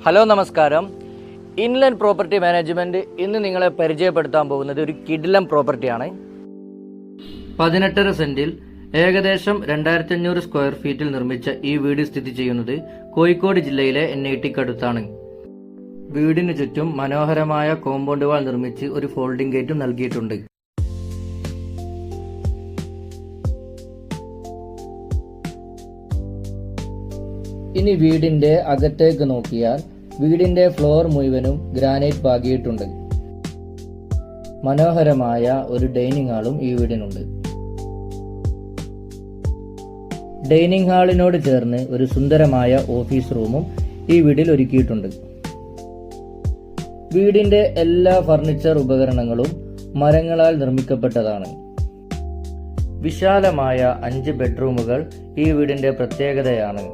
Hello നമസ്കാരം. Inland property management ഇന്ന് നിങ്ങളെ പരിചയപ്പെടുത്താൻ പോകുന്നത് ഒരു കിടിലം പ്രോപ്പർട്ടിയാണ്. 18 സെന്റിൽ ഏകദേശം 2500 സ്ക്വയർ ഫീറ്റിൽ നിർമ്മിച്ച ഈ വീട് സ്ഥിതി ചെയ്യുന്നത് കോഴിക്കോട് ജില്ലയിലെ NITക്കടുത്താണ്. വീടിന് ചുറ്റും മനോഹരമായ കോമ്പൗണ്ട് വാൾ നിർമ്മിച്ച് ഒരു ഫോൾഡിംഗ് ഗേറ്റും നൽകിയിട്ടുണ്ട്. ഇനി വീടിന്റെ അകത്തേക്ക് നോക്കിയാൽ വീടിന്റെ ഫ്ലോർ മുഴുവനും ഗ്രാനൈറ്റ് പാകിയിട്ടുണ്ട്. മനോഹരമായ ഒരു ഡൈനിങ് ഹാളും ഈ വീടിനുണ്ട്. ഡൈനിങ് ഹാളിനോട് ചേർന്ന് ഒരു സുന്ദരമായ ഓഫീസ് റൂമും ഈ വീടിൽ ഒരുക്കിയിട്ടുണ്ട്. വീടിന്റെ എല്ലാ ഫർണിച്ചർ ഉപകരണങ്ങളും മരങ്ങളാൽ നിർമ്മിക്കപ്പെട്ടതാണ്. വിശാലമായ 5 ബെഡ്റൂമുകൾ ഈ വീടിന്റെ പ്രത്യേകതയാണ്.